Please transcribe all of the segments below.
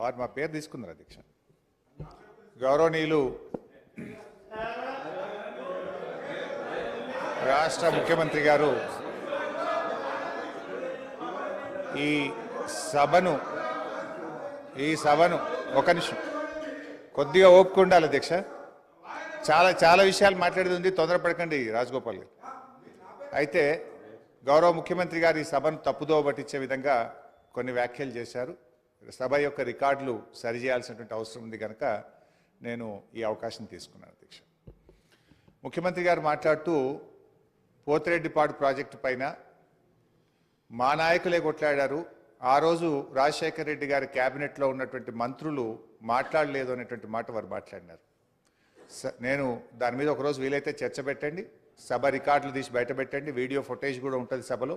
వారు మా పేరు తీసుకున్నారు అధ్యక్ష. గౌరవనీయులు రాష్ట్ర ముఖ్యమంత్రి గారు ఈ సభను ఒక నిమిషం కొద్దిగా ఓపిక ఉండాలి అధ్యక్ష. చాలా విషయాలు మాట్లాడేది ఉంది, తొందరపడకండి రాజగోపాల్ గారు. అయితే గౌరవ ముఖ్యమంత్రి గారు ఈ సభను తప్పుదోవ పట్టించే విధంగా కొన్ని వ్యాఖ్యలు చేశారు. సభ యొక్క రికార్డులు సరిచేయాల్సినటువంటి అవసరం ఉంది కనుక నేను ఈ అవకాశం తీసుకున్నాను అధ్యక్ష. ముఖ్యమంత్రి గారు మాట్లాడుతూ పోతిరెడ్డిపాడు ప్రాజెక్టు పైన మా నాయకులే కొట్లాడారు, ఆ రోజు రాజశేఖర రెడ్డి గారి క్యాబినెట్లో ఉన్నటువంటి మంత్రులు మాట్లాడలేదు అనేటువంటి మాట వారు మాట్లాడినారు. నేను దాని మీద ఒకరోజు వీలైతే చర్చ పెట్టండి, సభ రికార్డులు తీసి బయట పెట్టండి, వీడియో ఫుటేజ్ కూడా ఉంటుంది సభలో,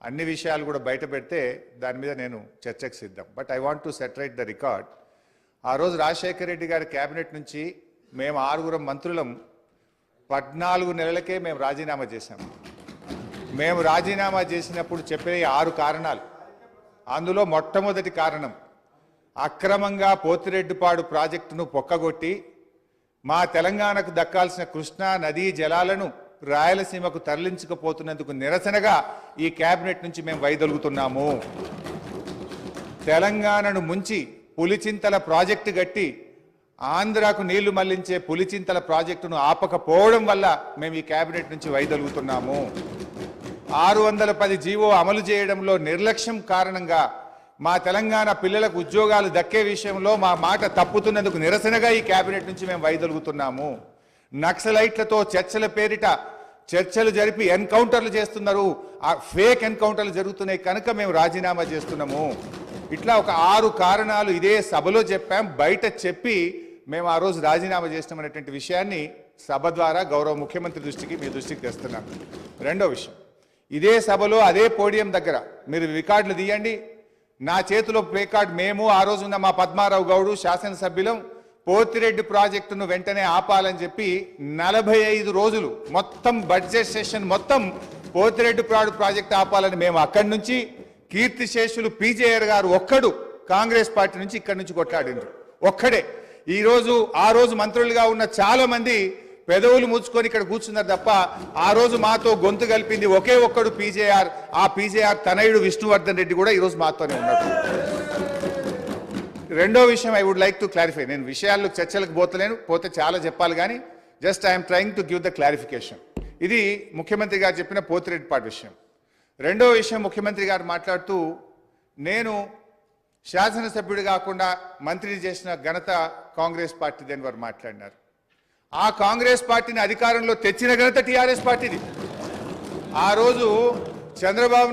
అన్ని విషయాలు కూడా బయట పెడితే దాని మీద నేను చర్చకు సిద్ధం. But I want to reiterate the record. ఆ రోజు రాజశేఖర రెడ్డి గారి క్యాబినెట్ నుంచి మేము 6 మంత్రులం 14 నెలలకే మేము రాజీనామా చేశాం. మేము రాజీనామా చేసినప్పుడు చెప్పే 6 కారణాలు, అందులో మొట్టమొదటి కారణం అక్రమంగా పోతిరెడ్డిపాడు ప్రాజెక్టును పొక్కగొట్టి మా తెలంగాణకు దక్కాల్సిన కృష్ణా నదీ జలాలను రాయలసీమకు తరలించకపోతున్నందుకు నిరసనగా ఈ క్యాబినెట్ నుంచి మేము వైదొలుగుతున్నాము. తెలంగాణను ముంచి పులిచింతల ప్రాజెక్టు గట్టి ఆంధ్రాకు నీళ్లు మళ్లించే పులిచింతల ప్రాజెక్టును ఆపకపోవడం వల్ల మేము ఈ క్యాబినెట్ నుంచి వైదొలుగుతున్నాము. 610 జీవో అమలు చేయడంలో నిర్లక్ష్యం కారణంగా మా తెలంగాణ పిల్లలకు ఉద్యోగాలు దక్కే విషయంలో మా మాట తప్పుతున్నందుకు నిరసనగా ఈ క్యాబినెట్ నుంచి మేము వైదొలుగుతున్నాము. నక్సలైట్లతో చర్చల పేరిట చర్చలు జరిపి ఎన్కౌంటర్లు చేస్తున్నారు, ఆ ఫేక్ ఎన్కౌంటర్లు జరుగుతున్నాయి కనుక మేము రాజీనామా చేస్తున్నాము. ఇట్లా ఒక 6 కారణాలు ఇదే సభలో చెప్పాం, బయట చెప్పి మేము ఆ రోజు రాజీనామా చేస్తామనేటువంటి విషయాన్ని సభ ద్వారా గౌరవ ముఖ్యమంత్రి దృష్టికి మీ దృష్టికి తెస్తున్నాం. రెండో విషయం, ఇదే సభలో అదే పోడియం దగ్గర మీరు రికార్డులు తీయండి, నా చేతిలో ప్లే కార్డ్, మేము ఆ రోజున్న మా పద్మారావు గౌడు శాసనసభ్యులం పోతిరెడ్డి ప్రాజెక్టును వెంటనే ఆపాలని చెప్పి 45 రోజులు మొత్తం బడ్జెట్ సెషన్ మొత్తం పోతిరెడ్డిపాడు ప్రాజెక్టు ఆపాలని మేము అక్కడి నుంచి కీర్తిశేషులు పీజేఆర్ గారు ఒక్కడు కాంగ్రెస్ పార్టీ నుంచి ఇక్కడి నుంచి కొట్లాడిండ్రు ఒక్కడే. ఆ రోజు మంత్రులుగా ఉన్న చాలా మంది పెదవులు ముచ్చుకొని ఇక్కడ కూర్చున్నారు తప్ప ఆ రోజు మాతో గొంతు కలిపింది ఒకే ఒక్కడు పీజేఆర్. ఆ పీజేఆర్ తనయుడు విష్ణువర్ధన్ రెడ్డి కూడా ఈరోజు మాతోనే ఉన్నాడు. రెండో విషయం I would like to clarify. నేను విషయాల్లో చర్చలకు పోతే చాలా చెప్పాలి కానీ just I'm trying to give the clarification. ఇది ముఖ్యమంత్రి గారు చెప్పిన పోతిరెడ్డిపాడు విషయం. రెండో విషయం, ముఖ్యమంత్రి గారు మాట్లాడుతూ నేను శాసనసభ్యుడు కాకుండా మంత్రి చేసిన ఘనత కాంగ్రెస్ పార్టీది అని వారు మాట్లాడినారు. ఆ కాంగ్రెస్ పార్టీని అధికారంలో తెచ్చిన ఘనత టీఆర్ఎస్ పార్టీది. ఆ రోజు చంద్రబాబు నాయుడు